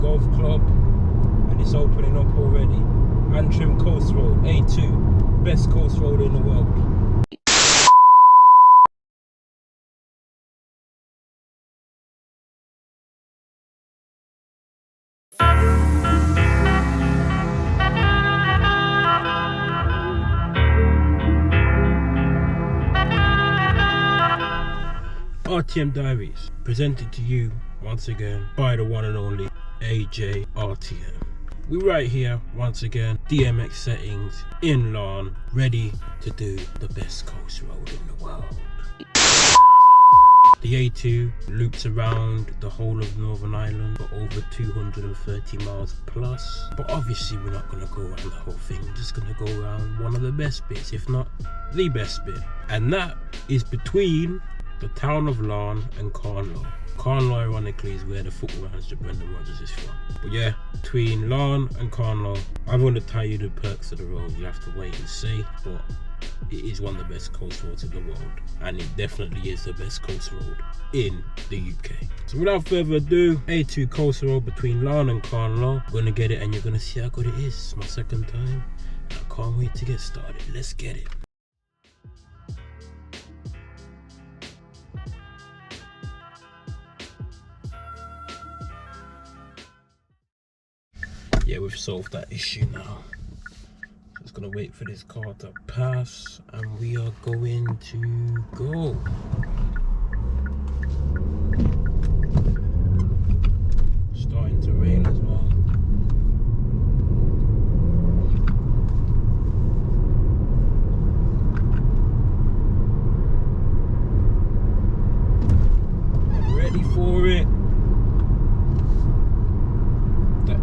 golf club, and it's opening up already. Antrim Coast Road, A2, best coast road in the world. RTM Diaries, presented to you once again by the one and only AJ RTM. We're right here once again, DMX settings in Larne, ready to do the best coast road in the world. The A2 loops around the whole of Northern Ireland for over 230 miles plus, but obviously we're not going to go around the whole thing. We're just going to go around one of the best bits, if not the best bit, and that is between the town of Larne and Carnlow. Carnlow, ironically, is where the football manager Brendan Rodgers is from. But yeah, between Larne and Carnlow, I'm going to tell you the perks of the road. You have to wait and see, but it is one of the best coast roads in the world, and it definitely is the best coast road in the UK. So without further ado, A2 coast road between Larne and Carnlow. I'm going to get it, and you're going to see how good it is. It's my second time. I can't wait to get started. Let's get it. Yeah, we've solved that issue now. Just gonna wait for this car to pass, and we are going to go. Starting to rain as well. Ready for it.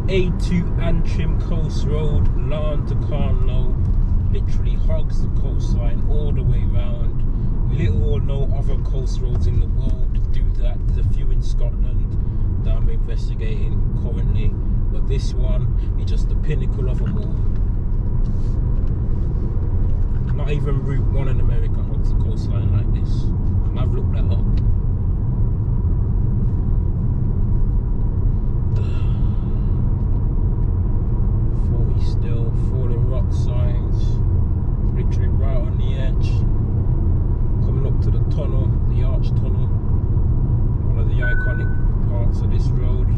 A2 Antrim Coast Road, Larne to Carnlow, literally hogs the coastline all the way round. Little or no other coast roads in the world do that. There's a few in Scotland that I'm investigating currently, but this one is just the pinnacle of them all. Not even Route 1 in America hogs the coastline like this, and I've looked that up. Still falling rock signs, literally right on the edge. Coming up to the tunnel, the arch tunnel, one of the iconic parts of this road.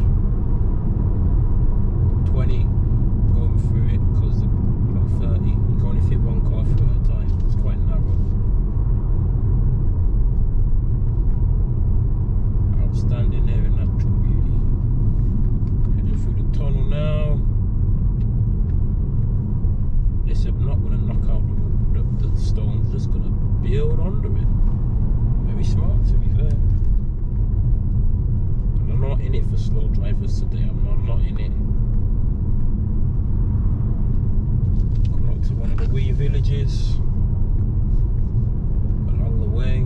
20 going through it because 30 you can only fit one car through at a time. It's quite narrow. Outstanding there in natural beauty. Heading through the tunnel now. I'm not going to knock out the stones, just going to build under it. Very smart, to be fair. And I'm not in it for slow drivers today. I'm not in it. Coming up to one of the wee villages along the way.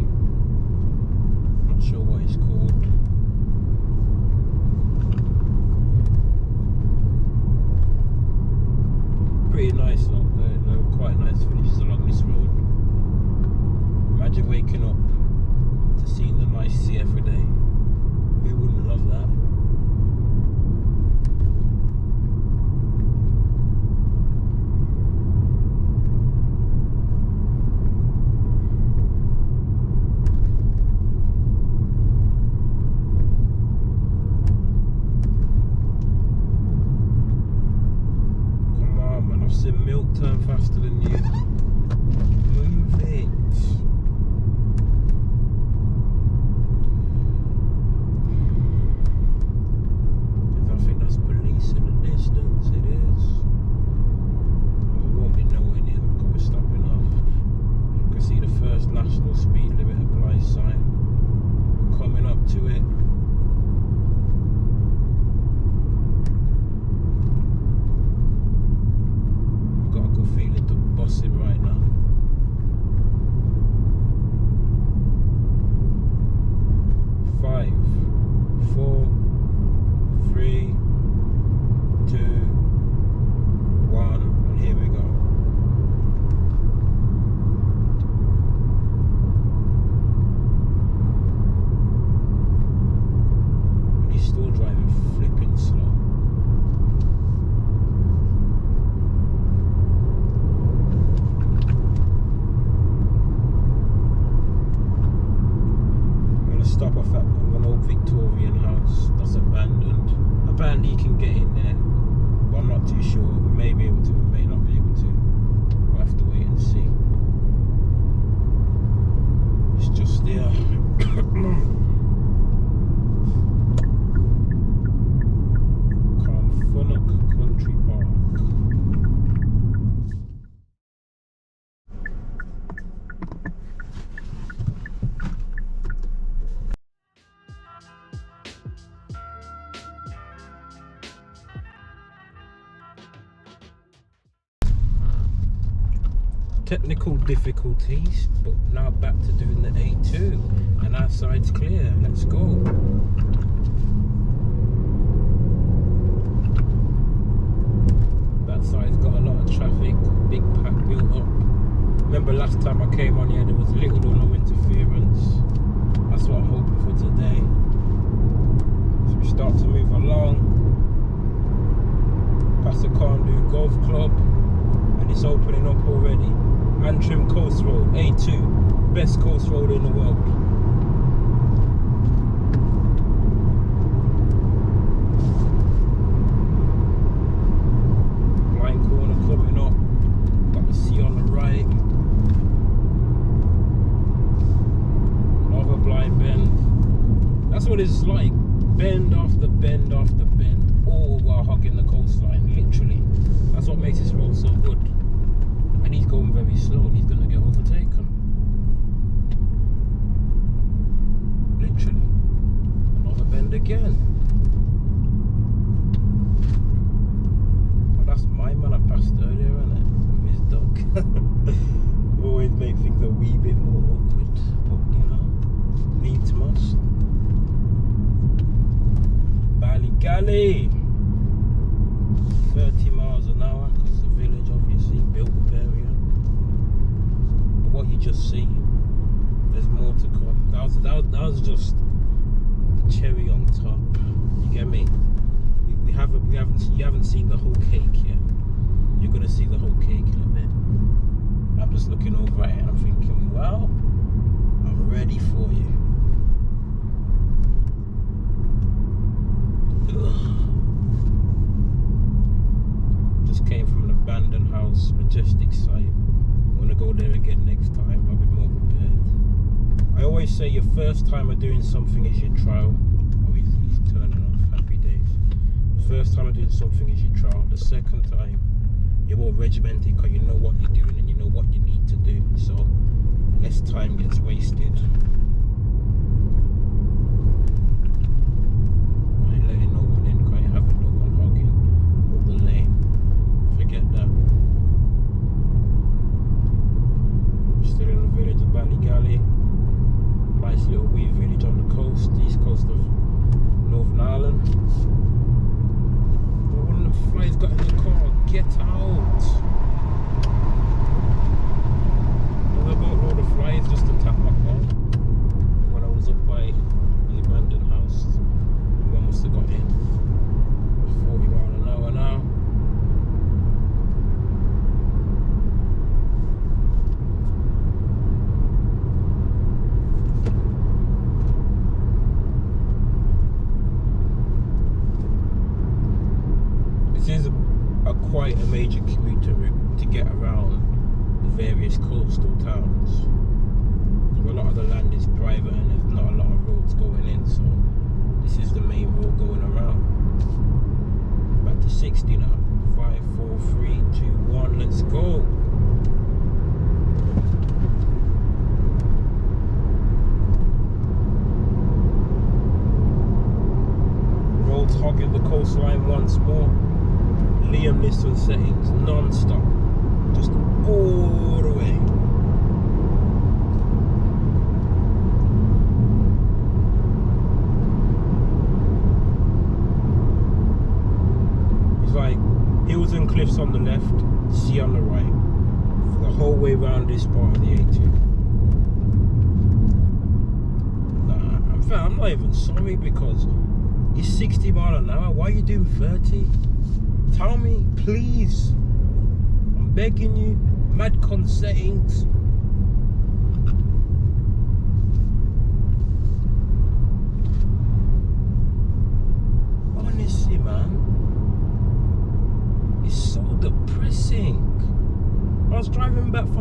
Not sure what it's called. Pretty nice though. They're quite nice villages along this road. Imagine waking up to seeing the nice sea every day. Who wouldn't love that? An old Victorian house that's abandoned. Apparently you can get in there, but I'm not too sure. We may be able to, we may not be able to. We'll have to wait and see. It's just there. Country Park. Technical difficulties, but now back to doing the A2, and our side's clear. Let's go. That side's got a lot of traffic, big pack built up. Remember last time I came on here, there was little or no interference. That's what I'm hoping for today. So we start to move along past the Golf Club, and it's opening up already. Antrim Coast Road, A2, best coast road in the world. Blind corner coming up, got the sea on the right. Another blind bend. That's what it's like, bend after bend after bend, all while hugging the coastline, literally. That's what makes this road so good. And he's going very slow and he's going to get overtaken. Literally. Another bend again. Oh, that's my man I passed earlier, isn't it? With his dog. Always make things a wee bit more awkward, but you know, needs must. Ballygally. 30 miles an hour, because the village obviously built up area. But what you just see, there's more to come. That was just the cherry on top. You get me? You haven't seen the whole cake yet. You're gonna see the whole cake in a bit. I'm just looking over at it and I'm thinking, well, I'm ready for you. Ugh. Just came from an abandoned house, majestic sight. I'm gonna go there again next time. I'll be more prepared. I always say your first time of doing something is your trial. Oh, he's turning off. Happy days. The first time of doing something is your trial. The second time, you're more regimented because you know what you're doing and you know what you need to do. So less time gets wasted. I ain't letting no one in because I ain't having no one hogging up the lane. Forget that. Still in the village of Ballygally. Nice little wee village on the coast, east coast of Northern Ireland. But one of the flies got in the car. Get out! There's a boatload of flies just to tap my car when I was up by the abandoned house. One must have got in. 40 miles an hour now. Is quite a major commuter route to get around the various coastal towns. So a lot of the land is private and there's not a lot of roads going in, so this is the main road going around. Back to 60 now. 5, 4, 3, 2, 1, let's go. Roads hogging the coastline once more. Liam Neeson settings non-stop, just all the way. It's like hills and cliffs on the left, sea on the right, for the whole way around this part of the A2. Nah, I'm not even sorry because it's 60 miles an hour. Why are you doing 30? Tell me, please. I'm begging you. Madcon settings.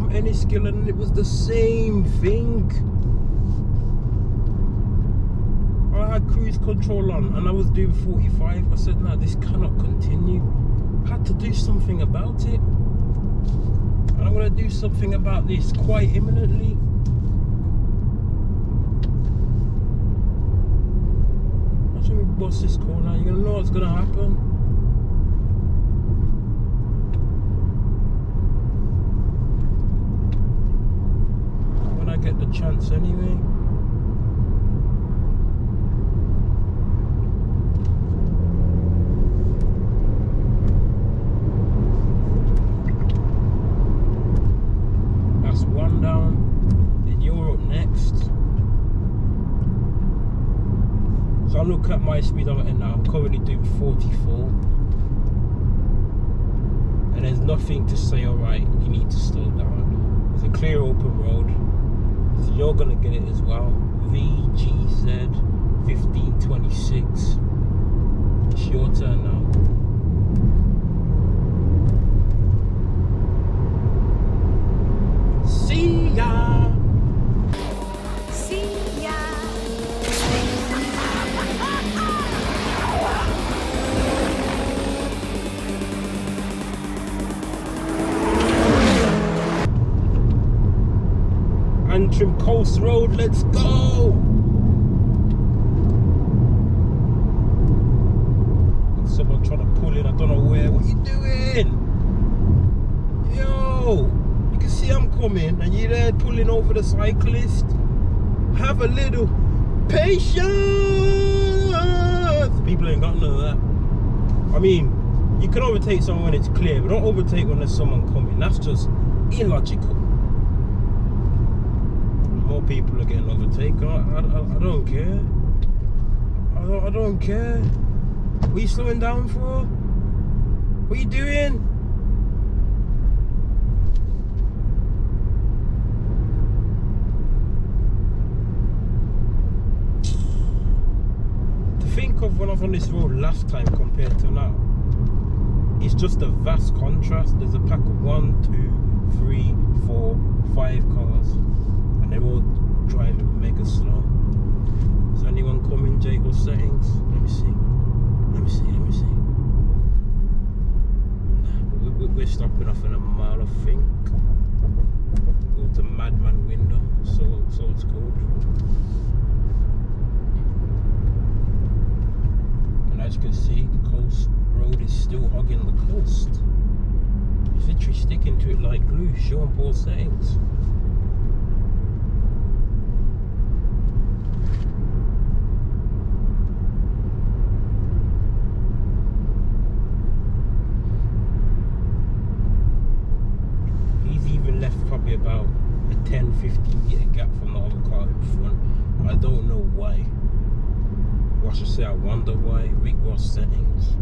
from Enniskillen and it was the same thing. I had cruise control on and I was doing 45. I said, nah, this cannot continue. I had to do something about it. And I'm going to do something about this quite imminently. Watch me bust this corner. You're going to know what's going to happen. When I get the chance anyway. So I look at my speedometer now, I'm currently doing 44. And there's nothing to say, alright, you need to slow down. There's a clear open road, so you're gonna get it as well. VGZ 1526. It's your turn now. See ya! Antrim Coast Road, let's go! Got someone trying to pull in, I don't know where. What are you doing? Yo! You can see I'm coming and you're there pulling over the cyclist. Have a little patience! People ain't got none of that. I mean, you can overtake someone when it's clear, but don't overtake when there's someone coming. That's just illogical. More people are getting overtaken. I don't care. I don't care. What are you slowing down for? What are you doing? To think of when I was on this road last time compared to now, it's just a vast contrast. There's a pack of 1, 2, 3, 4, 5 cars. And they're all driving mega slow. Is anyone coming, Jacob settings? Let me see. Nah, we're stopping off in a mile, I think. Go to Madman window, so it's called. And as you can see, the coast road is still hugging the coast. It's literally sticking to it like glue. Show on Paul settings. Probably about a 10-15 meter gap from the other car in front. I don't know why. Or I should say I wonder why. Rick Ross settings.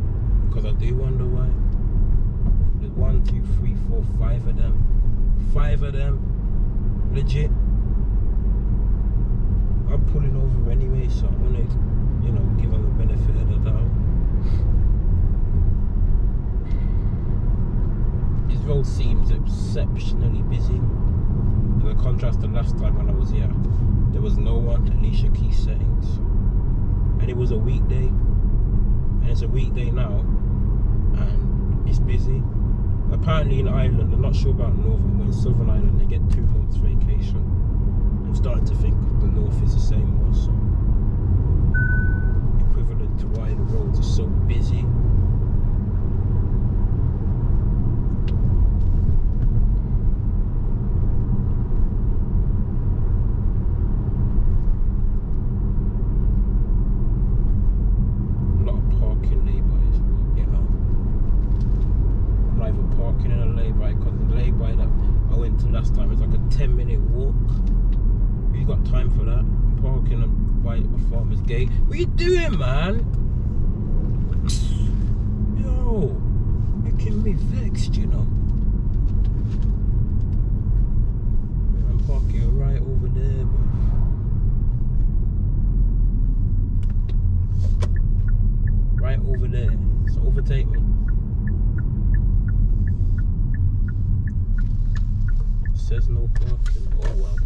Because I do wonder why. There's 1, 2, 3, 4, 5 of them. 5 of them. Legit. I'm pulling over anyway, so I'm gonna, give them the benefit of the doubt. This road seems exceptionally busy. The contrast to last time when I was here, there was no one, Alicia Key settings. And it was a weekday. And it's a weekday now. And it's busy. Apparently in Ireland, I'm not sure about Northern, but in Southern Ireland they get 2 months vacation. I'm starting to think the North is the same also. Equivalent to why the roads are so busy. Last time it's like a 10-minute walk. You got time for that? I'm parking by a farmer's gate. What are you doing, man? Yo, making me vexed, I'm parking right over there, bro. Right over there. So overtake me. says no parking. Oh well.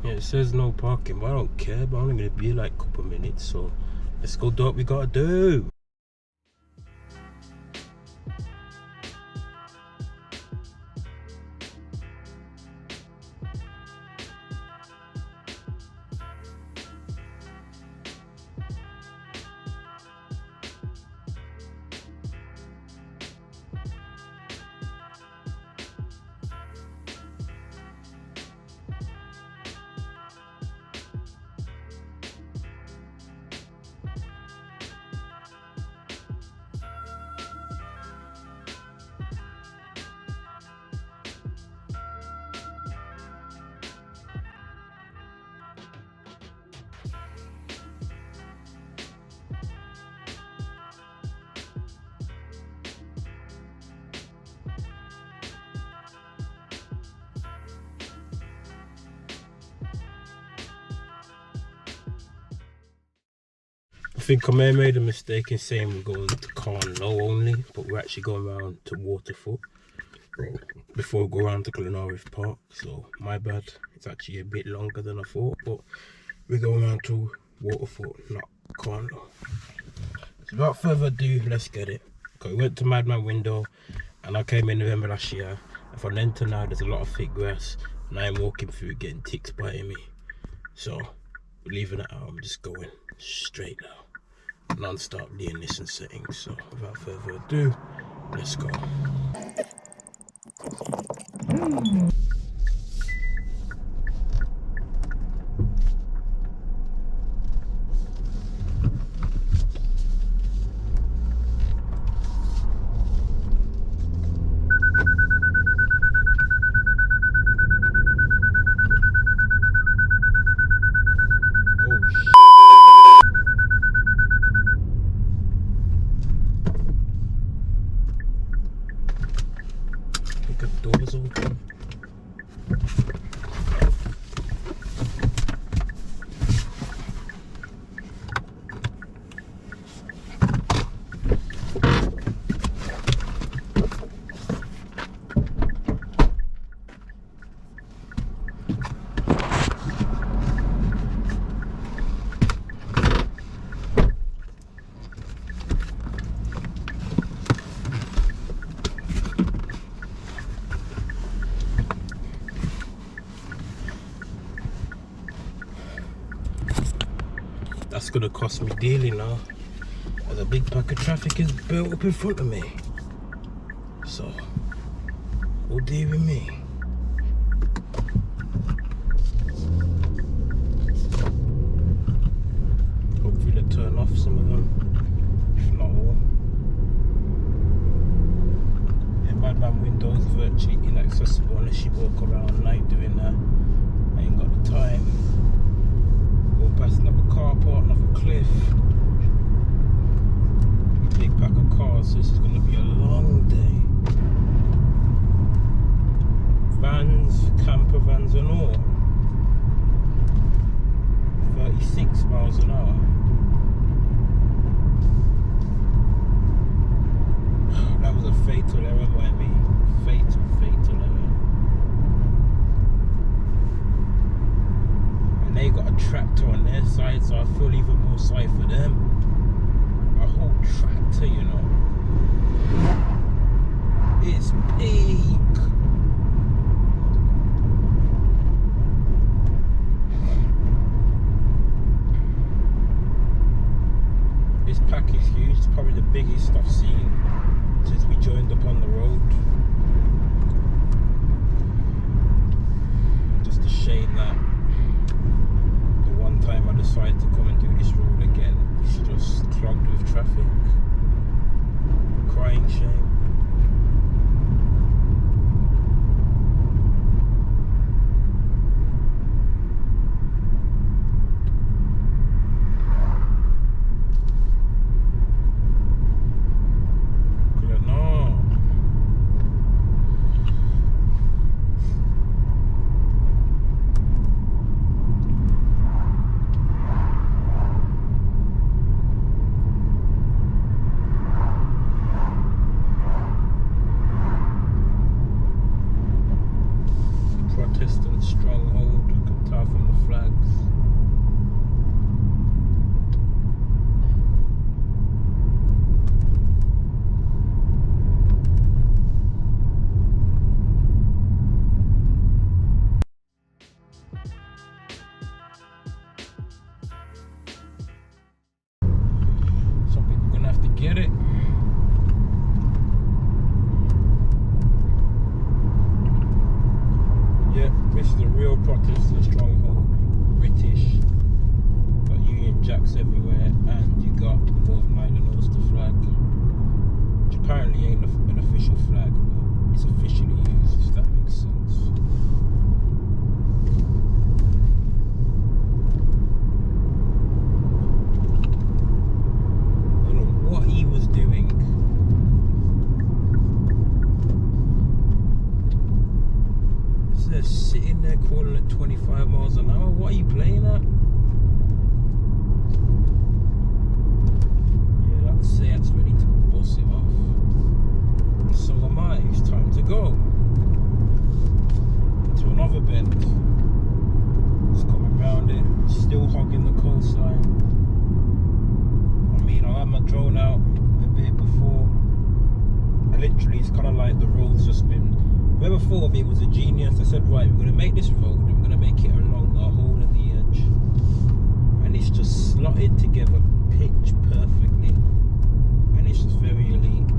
Yeah, it says no parking, but I don't care. But I'm only gonna be like a couple minutes, so let's go do what we gotta do. I think I may have made a mistake in saying we're going to Carno only, but we're actually going around to Waterfoot before we go around to Glenarith Park, so my bad. It's actually a bit longer than I thought, but we're going around to Waterfoot, not Carno. So without further ado, let's get it. Okay, we went to Madman Window and I came in November last year, and from then to now there's a lot of thick grass and I'm walking through getting ticks biting me. So we're leaving it out, I'm just going straight now. Non-stop doing this and settings, so without further ado, let's go. Doors open. That's gonna cost me dearly now, as a big pack of traffic is built up in front of me. So, oh dear with me. Hopefully they turn off some of them, if not all. Yeah, Madman Window is virtually inaccessible unless you walk around at night doing that. I ain't got the time. Past another carport, another cliff, big pack of cars, so this is going to be a long day. Vans, camper vans and all. 36 miles an hour. That was a fatal error by me. Fatal error. They got a tractor on their side, so I feel even more sorry for them. A whole tractor, you know. It's big. This pack is huge. It's probably the biggest I've seen since we joined up on the road. Just a shame that time I decided to come and do this road again, it's just clogged with traffic. unofficial flag, but it's officially used, if that makes sense. I don't know what he was doing. They're sitting there calling at 25 miles an hour. What are you playing at? Yeah, that's Seat's ready to bust it off. And so am I. It's time to go. To another bend. It's coming round it. Still hogging the coastline. I mean, I had my drone out a bit before. And literally, it's kind of like the road's just been. Whoever thought of it was a genius. I said, right, we're going to make this road and we're going to make it along the whole of the edge. And it's just slotted together pitch perfectly. And it's just very elite.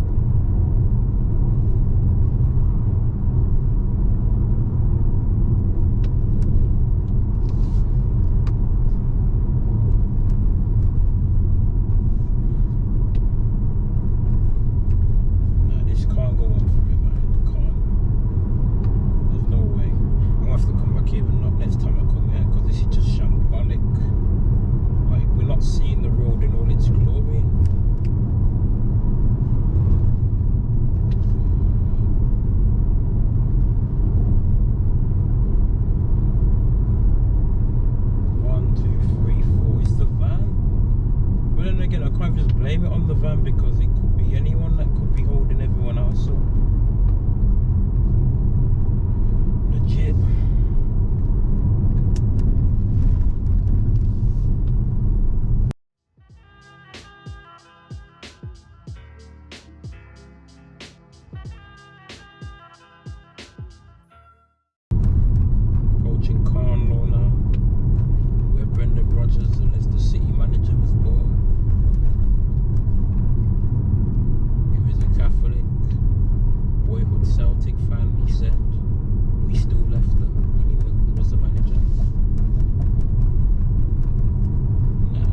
Because it could be anyone that could be holding everyone else up. Legit. Approaching Carnlow now, where Brendan Rodgers, the Leicester City manager, was born. Catholic, boyhood Celtic fan, he said. We still left them when he was the manager. Nah,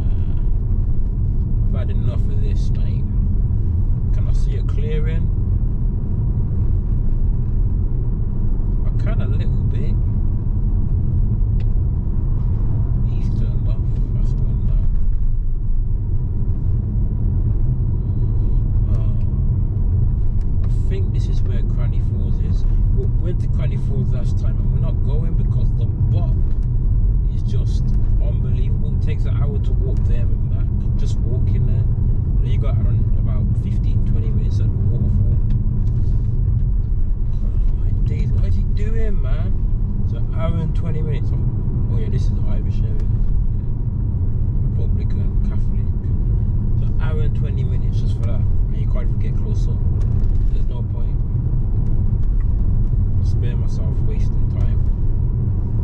I've had enough of this, mate. Can I see a clearing? I can a little bit. He's turned off. That's one now. I think this is where Cranny Falls is. We went to Cranny Falls last time and we're not going because the bop is just unbelievable. It takes an hour to walk there and back, just walking there. Then you got around about 15-20 minutes at the waterfall. Oh my days, what is he doing, man? It's an hour and 20 minutes. Oh yeah, this is the Irish area. Republican, Catholic. So an hour and 20 minutes just for that. And you can't even get close up. There's no point. Spare myself wasting time.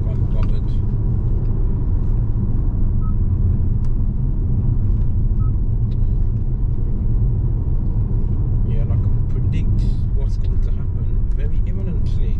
Can't be bothered. Yeah, and I can predict what's going to happen very imminently.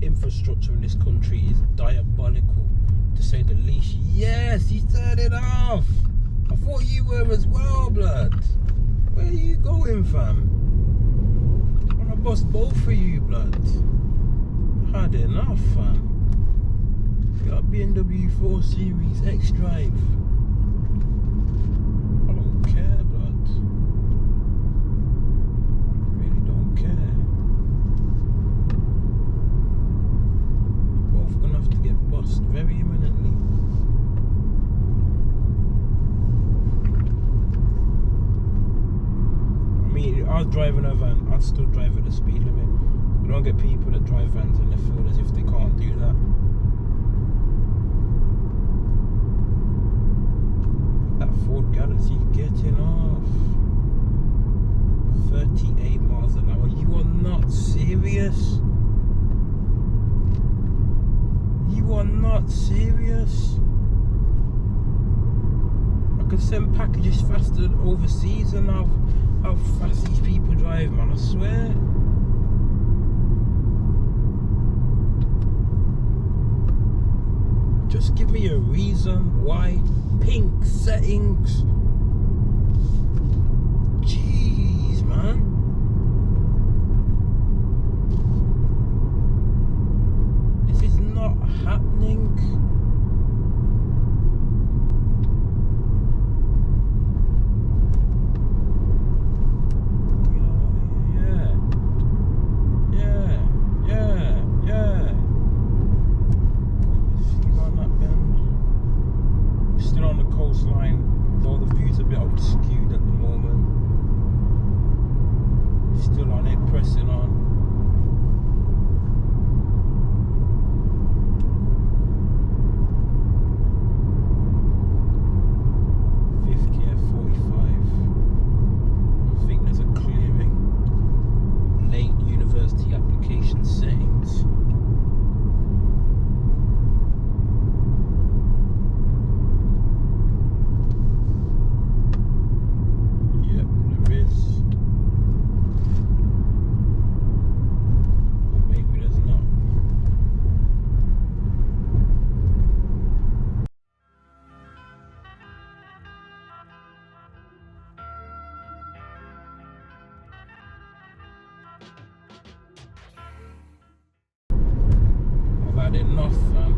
Infrastructure in this country is diabolical, to say the least. Yes, he's turned it off. I thought you were as well, blood. Where are you going, fam? I'm gonna bust both for you, blood. Had enough, fam. You got BMW 4 Series X Drive. I don't care, blood. Really don't care. Both gonna have to get bust very imminently. I mean, if I was driving a van, I'd still drive at the speed limit. You don't get people that drive vans and they feel as if they can't do that. serious? You are not serious? I could send packages faster overseas than how fast these people drive, man, I swear. Just give me a reason why. Pink settings. Jeez, man. This is not happening. Coastline, though the view's a bit obscured at the moment. Still on it, pressing on. I think there's a clearing. Late university application settings. Enough, fam.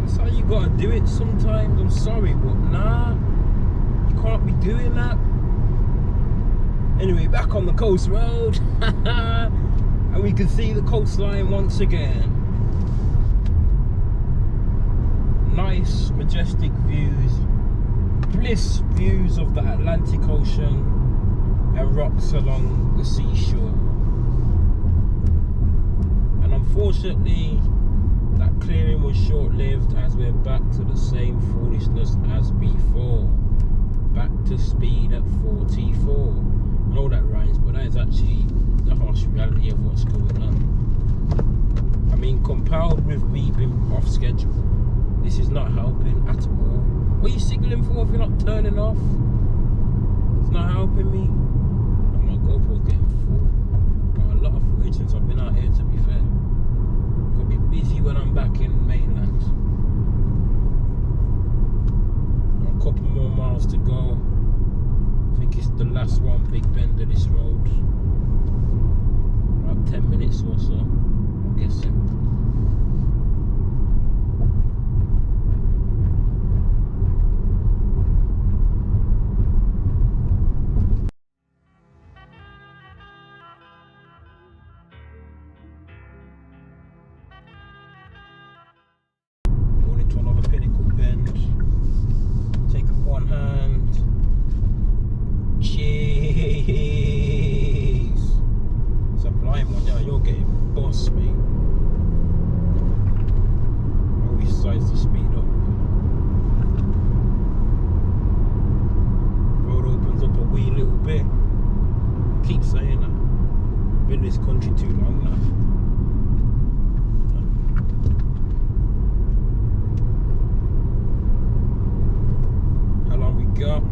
That's how you gotta do it sometimes. I'm sorry, but nah, you can't be doing that. Anyway, back on the coast road, and we can see the coastline once again. Nice, majestic views, bliss views of the Atlantic Ocean and rocks along the seashore. And unfortunately, that clearing was short-lived, as we're back to the same foolishness as before. Back to speed at 44. I know that rhymes, but that is actually the harsh reality of what's going on. I mean, compiled with me being off schedule, this is not helping at all. What are you signalling for if you're not turning off? It's not helping me. And my GoPro's getting full. Got a lot of footage since I've been out here, to be fair. Gonna be busy when I'm back in mainland. Got a couple more miles to go. I think it's the last one, big bend of this road. About 10 minutes or so, I'm guessing. Pinnacle bend. Take up one hand. Jeez. It's a blind one, yeah, you're getting boss, mate. Always decides to speed up. Road opens up a wee little bit. Keep saying that. Been in this country too long now. Got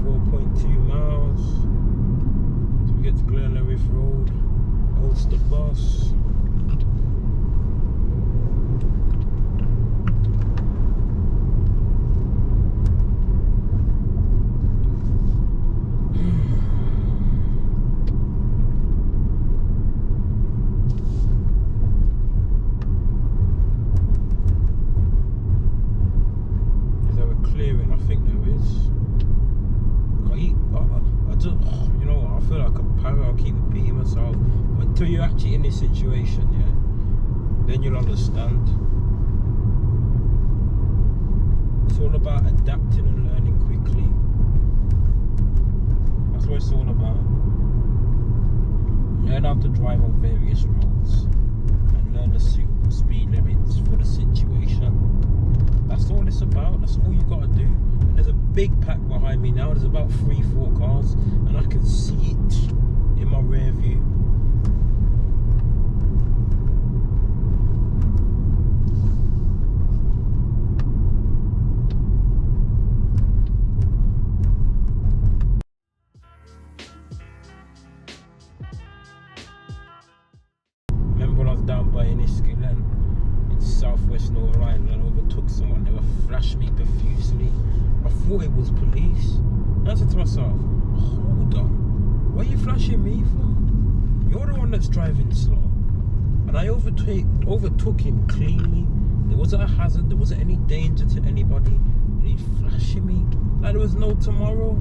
4.2 miles till we get to Gleneriff Road, Ulster Bus. Is there a clearing? I think there is. You know what, I feel like a parrot, I'll keep repeating myself, but until you're actually in this situation, yeah, then you'll understand. It's all about adapting and learning quickly. That's what it's all about. Learn how to drive on various roads and learn the suitable speed limits for the situation. That's all you gotta do. And there's a big pack behind me now. There's about 3-4 cars, and I can see it in my rear view. Remember when I was down by Enniskillen in southwest Northern Ireland and I overtook someone? They were flashing me profusely. I thought it was police. And I said to myself, hold on, what are you flashing me for? You're the one that's driving slow. And I overtook him cleanly. There wasn't a hazard, there wasn't any danger to anybody. And he's flashing me like there was no tomorrow.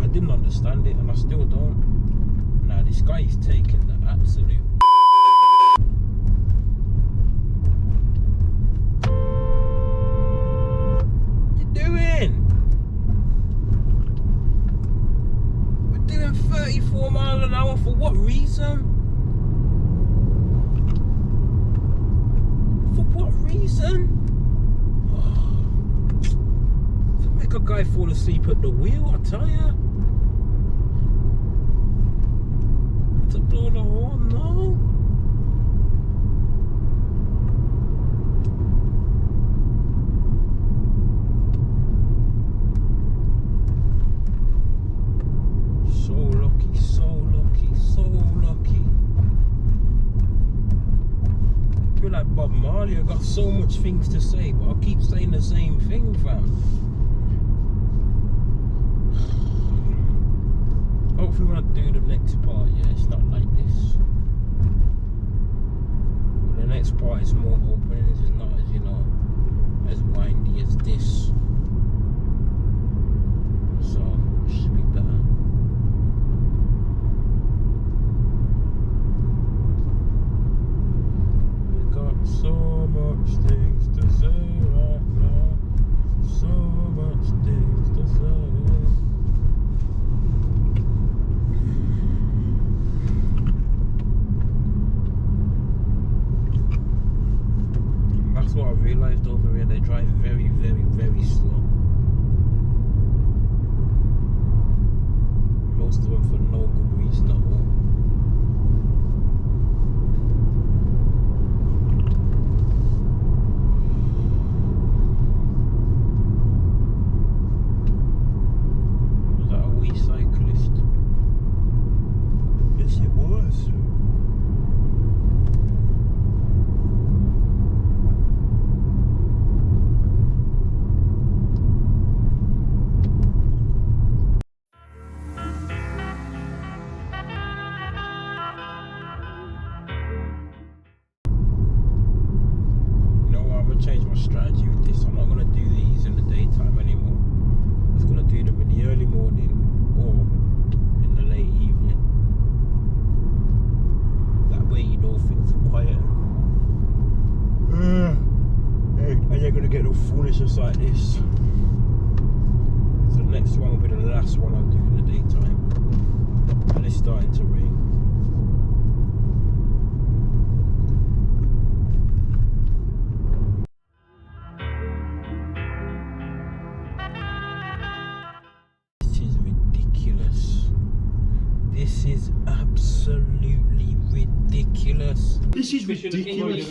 I didn't understand it, and I still don't. Now this guy is taking the absolute. We're doing 34 miles an hour for what reason? For what reason? To make a guy fall asleep at the wheel, I tell ya. To blow the horn, no. So lucky, so lucky, so lucky. I feel like Bob Marley. I got so much things to say, but I keep saying the same thing, fam. Hopefully when I do the next part, yeah, it's not like this. But the next part is more open. It's not as, you know, as windy as this. So it should be better. So much things to say right now. So much things to say. That's what I realised over here. They drive very, very, very slow. Most of them for no good reason at all. Change my strategy with this. I'm not going to do these in the daytime anymore. I'm just going to do them in the early morning or in the late evening. That way you know things are quiet. And you're going to get no foolishness like this. So the next one will be the last one I'll do in the daytime. And it's starting to rain. This is absolutely ridiculous. This is ridiculous.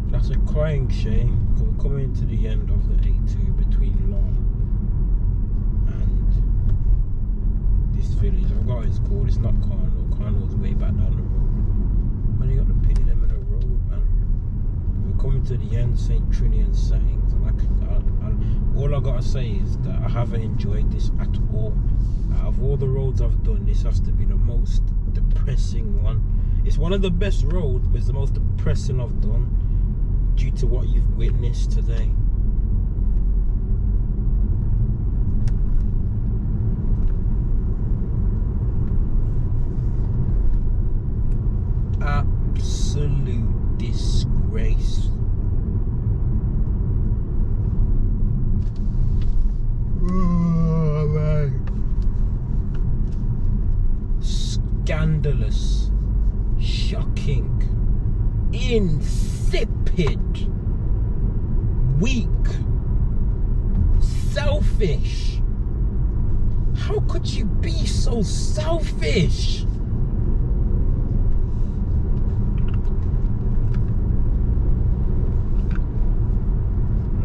That's a crying shame. We're coming to the end of the A2 between Larne and this village. I forgot what it's called. It's not Carnal. Carnal's way back down the road. Man, you got to pity them in the road, man. We're coming to the end, St. Trinity and settings, and all I gotta say is that I haven't enjoyed this at all. Out of all the roads I've done, this has to be the most depressing one. It's one of the best roads, but it's the most depressing I've done due to what you've witnessed today. Absolute disgrace. Oh, man. scandalous, shocking, insipid, weak, selfish. How could you be so selfish?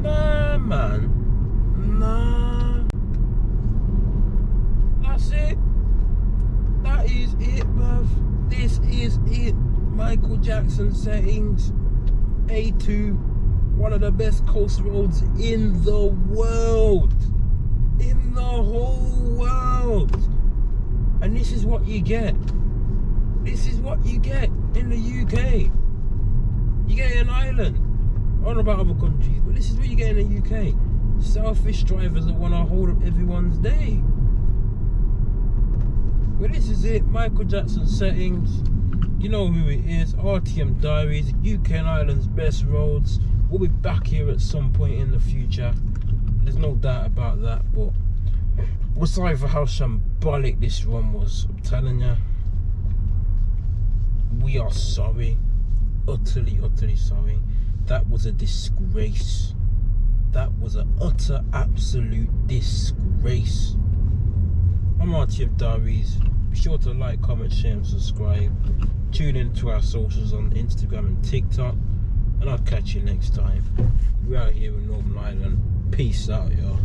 Nah, man. Nah. That's it. That is it, bruv. This is it. Michael Jackson settings. A2. One of the best coast roads in the world. In the whole world. And this is what you get. This is what you get in the UK. You get an island. I don't know about other countries, but this is what you get in the UK. Selfish drivers that want to hold up everyone's day. But this is it. Michael Jackson settings. You know who it is. RTM Diaries. UK and Ireland's best roads. We'll be back here at some point in the future. There's no doubt about that. But we're sorry for how shambolic this run was. I'm telling you. We are sorry. Utterly, utterly sorry. That was a disgrace. That was an utter, absolute disgrace. I'm RTM Diaries. Be sure to like, comment, share and subscribe. Tune in to our socials on Instagram and TikTok. And I'll catch you next time. We're out here in Northern Ireland. Peace out, y'all.